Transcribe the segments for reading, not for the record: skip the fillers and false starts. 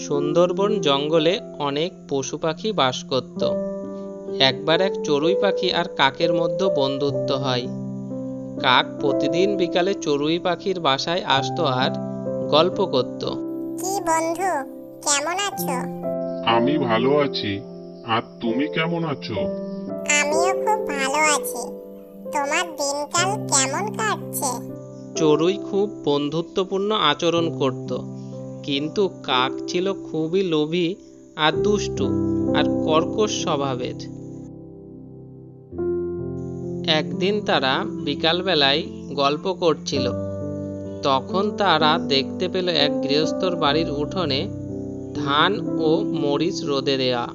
সুন্দরবন জঙ্গলে অনেক পশু পাখি বাস করত। একবার এক চড়ুই পাখি আর কাকের মধ্যে বন্ধুত্ব হয়। কাক প্রতিদিন বিকালে চড়ুই পাখির বাসায় আসতো আর গল্প করত। কি বন্ধু, কেমন আছো? আমি ভালো আছি, আর তুমি কেমন আছো? আমিও খুব ভালো আছি। তোমার দিনকাল কেমন কাটছে? চড়ুই খুব বন্ধুত্বপূর্ণ আচরণ করত, কিন্তু কাক ছিল খুবই লোভী আর দুষ্টু আর কর্কশ স্বভাবের। একদিন তারা বিকালবেলায় গল্প করছিল। তখন তারা দেখতে পেল এক গৃহস্থর বাড়ির উঠোনে ধান ও মরিচ রোদে দেয়া।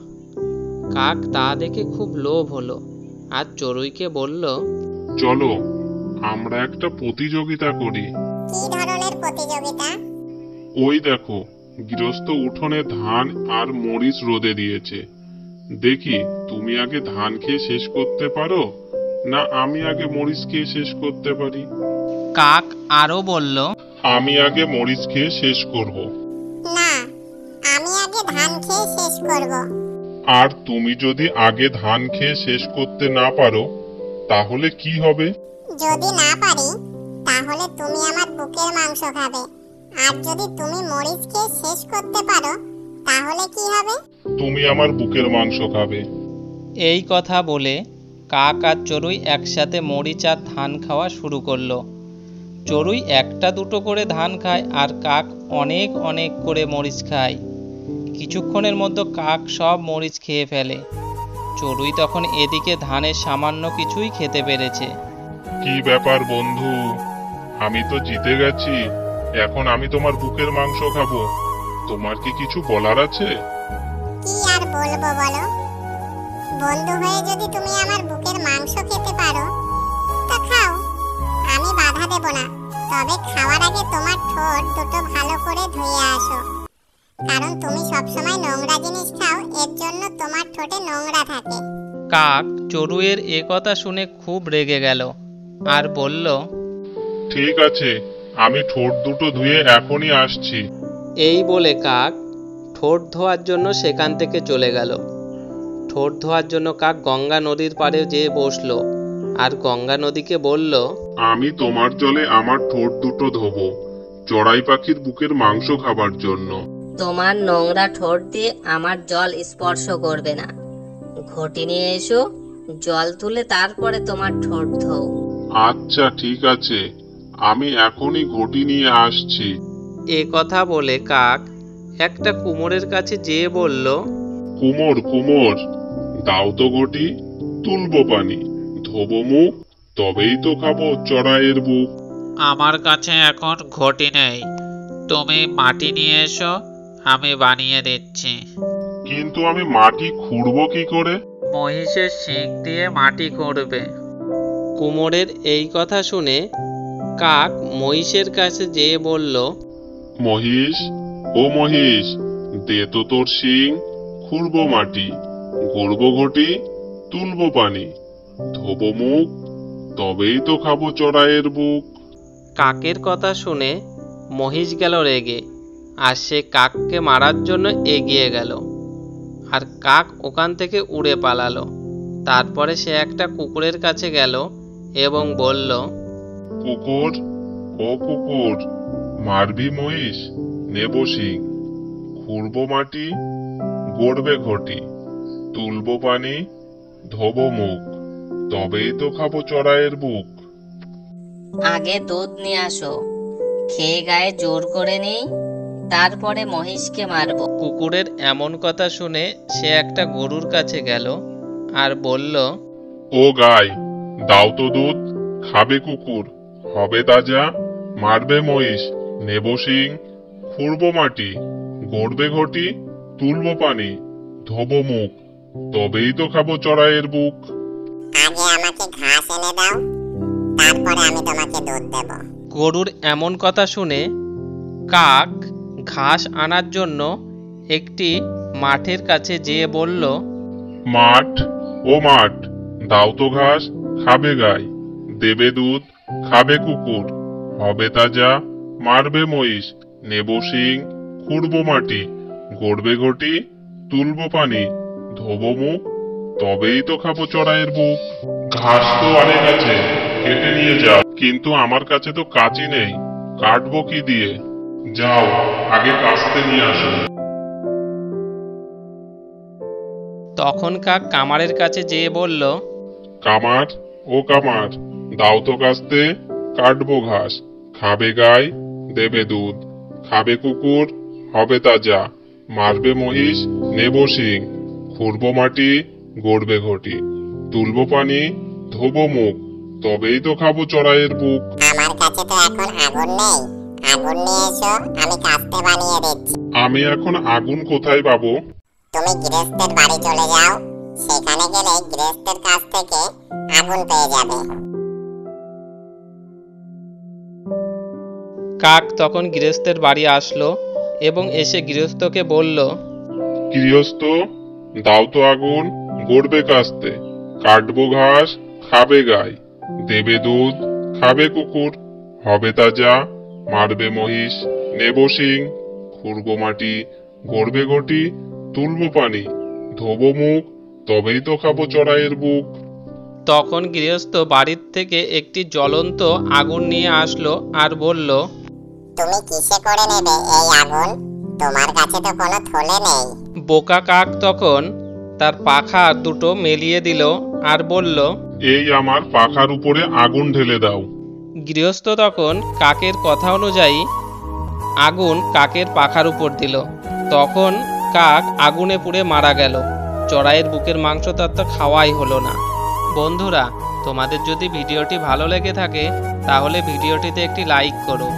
কাক তা দেখে খুব লোভ হলো আর চড়ুইকে বলল, চলো আমরা একটা প্রতিযোগিতা করি। কি ধরনের প্রতিযোগিতা? ওই দেখো, গৃহস্থ উঠোনে ধান আর মরিচ রোদে দিয়েছে। দেখি তুমি আগে ধান খেয়ে শেষ করতে পারো, না আমি আগে মরিচ খেয়ে শেষ করতে পারি। কাক আরো বলল, আমি আগে মরিচ খেয়ে শেষ করব। না, আমি আগে ধান খেয়ে শেষ করব। আর তুমি যদি আগে ধান খেয়ে শেষ করতে না পারো, তাহলে কি হবে? যদি না পারি, তাহলে তুমি আমার বুকের মাংস খাবে। আর যদি তুমি মরিচ খেয়ে শেষ করতে পারো, তাহলে কি হবে? তুমি আমার বুকের মাংস খাবে। এই কথা বলে কাক আর চড়ুই একসাথে মরিচ আর ধান খাওয়া শুরু করলো। চড়ুই একটা দুটো করে ধান খায় আর কাক অনেক অনেক করে মরিচ খায়। কিছুক্ষণের মধ্যে কাক সব মরিচ খেয়ে ফেলে। চড়ুই তখন এদিকে ধানের সামান্য কিছুই খেতে পেরেছে। কি ব্যাপার বন্ধু, আমি তো জিতে গেছি। এখন আমি তোমার বুকের মাংস খাবো। তোমার কি কিছু বলার আছে? কি আর বলবো বলো? বন্ধু হয়ে যদি তুমি আমার বুকের মাংস খেতে পারো, তা খাও, আমি বাধা দেব না। তবে খাওয়ার আগে তোমার ঠোঁট দুটো ভালো করে ধুয়ে আসো, কারণ তুমি সবসময় নোংরা জিনিস খাও, এর জন্য তোমার ঠোঁটে নোংরা থাকে। কাক চড়ুইয়ের এ কথা শুনে খুব রেগে গেল আর বলল, ঠিক আছে, আমি ঠোঁট দুটো ধুয়ে এখনই আসছি। এই বলে কাক ঠোঁট ধোয়ার জন্য সেখান থেকে চলে গেল। ঠোঁট ধোয়ার জন্য কাক গঙ্গা নদীর পাড়ে যেয়ে বসলো আর গঙ্গা নদীকে বলল, আমি তোমার জলে আমার ঠোঁট দুটো ধোবো, চড়াই পাখির বুকের মাংস খাবার জন্য। তোমার নোংরা ঠোঁট দিয়ে আমার জল স্পর্শ করবে না। ঘটি নিয়ে এসো, জল তুলে তারপরে তোমার ঠোঁট ধোও। আচ্ছা ঠিক আছে, আমি এখনই ঘটি নিয়ে আসছি। এ কথা বলে কাক একটা কুমোরের কাছে যেয়ে বলল, কুমোর কুমোর, দাও তো ঘটি, তুলবো পানি, ধোবো মুখ, তবেই তো খাবো চড়াইয়ের বুক। আমার কাছে এখন ঘটি নেই, তুমি মাটি নিয়ে এসো, আমি বানিয়ে দিচ্ছি। কিন্তু আমি মাটি খুঁড়বো কি করে? মহিষের শিং দিয়ে মাটি খুঁড়বে। কুমোরের এই কথা শুনে কাক মহিষের কাছে যেয়ে বলল, মহিষ, ও মহিষ, দে তো তোর শিং, খুঁড়বো মাটি, গড়বো ঘটি, তুলবো পানি, ধোবো মুখ, তবেই তো খাবো চড়াইয়ের বুক। কাকের কথা শুনে মহিষ গেল রেগে আর সে কাককে মারার জন্য এগিয়ে গেল। আর কাক ওখান থেকে উড়ে পালালো। তারপরে সে একটা কুকুরের কাছে গেল এবং বলল, কুকুর, ও কুকুর, মারবি মহিষ, নেব শিং, খুঁড়বো মাটি, গড়বে ঘটি, তুলবো পানি, ধোবো মুখ, তবেই তো খাবো চড়াইয়ের বুক। আগে দুধ নিয়ে আসো, খেয়ে গায়ে জোর করে নেই, তারপরে মহিষকে মারবো। কুকুরের এমন কথা শুনে সে একটা গরুর কাছে গেল আর বলল, ও গাই, দাও তো দুধ, খাবে কুকুর, হবে তাজা, মারবে মহিষ, নেব শিং, খুঁড়বো মাটি, গড়বে ঘটি, তুলবো পানি, ধোবো মুখ, তবেই তো খাবো চড়াইয়ের বুক। আগে আমাকে ঘাস এনে দাও, তারপরে আমি তোমাকে দুধ দেব। গরুর এমন কথা শুনে কাক ঘাস আনার জন্য একটি মাঠের কাছে যেয়ে বলল, মাঠ, ও মাঠ, দাও তো ঘাস, খাবে গাই, দেবে দুধ, খাবে কুকুর, হবে তাজা, মারবে মহিষ, নেব শিং, খুঁড়বো মাটি, গড়বে ঘটি, তুলবো পানি, ধোবো মুখ, তবেই তো খাবো চড়াইয়ের বুক। ঘাস তো অনেক আছে, কেটে নিয়ে যাও, কিন্তু আমার কাছে তো কাঁচি নেই, কাটবো কি দিয়ে? যাও, আগে কাস্তে নিয়ে আসো। তখন কাক কামারের কাছে যেয়ে বলল, কামার, ও কামার, দাও তো কাস্তে, কাটবো ঘাস। খাবে গাই, দেবে দুধ, খাবে কুকুর, হবে তাজা, মারবে মহিষ, নেবো শিং, খুঁড়বো মাটি, গড়বে ঘটি, তুলবো পানি, ধোবো মুখ, তবেই তো খাবো চড়াইয়ের বুক। আমার কাছে তো এখন আগুন নেই, আগুন নিয়ে এসো, আমি কাস্তে বানিয়ে দিচ্ছি। আমি এখন আগুন কোথায় পাবো? তুমি গৃহস্থের বাড়ি চলে যাও, সেখানে গেলে গৃহস্থের কাছ থেকে আগুন পেয়ে যাবে। কাক তখন গৃহস্থের বাড়ি আসলো এবং এসে গৃহস্থকে বলল, গৃহস্থ, দাও তো আগুন, গড়বে কাস্তে, কাটবো ঘাস, খাবে গাই, দেবে দুধ, খাবে কুকুর, হবে তাজা, মারবে মহিষ, নেবো শিং, খুঁড়বো মাটি, গড়বে ঘটি, তুলবো পানি, ধোবো মুখ, তবেই তো খাবো চড়াইয়ের বুক। তখন গৃহস্থ বাড়ির থেকে একটি জ্বলন্ত আগুন নিয়ে আসলো আর বলল, তুমি কিসে করে নেবে এই আগুন? তোমার কাছে তো কোনো থলে নেই। বোকা কাক তখন তার পাখা দুটো মেলিয়ে দিল আর বলল, এই আমার পাখার উপরে আগুন ঢেলে দাও। গৃহস্থ তখন কাকের কথা অনুযায়ী আগুন কাকের পাখার উপর দিল। তখন কাক আগুনে পুড়ে মারা গেল। চড়াইয়ের বুকের মাংস তার তো খাওয়াই হলো না। বন্ধুরা, তোমাদের যদি ভিডিওটি ভালো লেগে থাকে তাহলে ভিডিওটিতে একটি লাইক করো,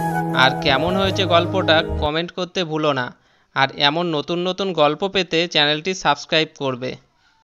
আর কেমন হয়েছে গল্পটা কমেন্ট করতে ভুলো না। আর এমন নতুন নতুন গল্প পেতে চ্যানেলটি সাবস্ক্রাইব করবে।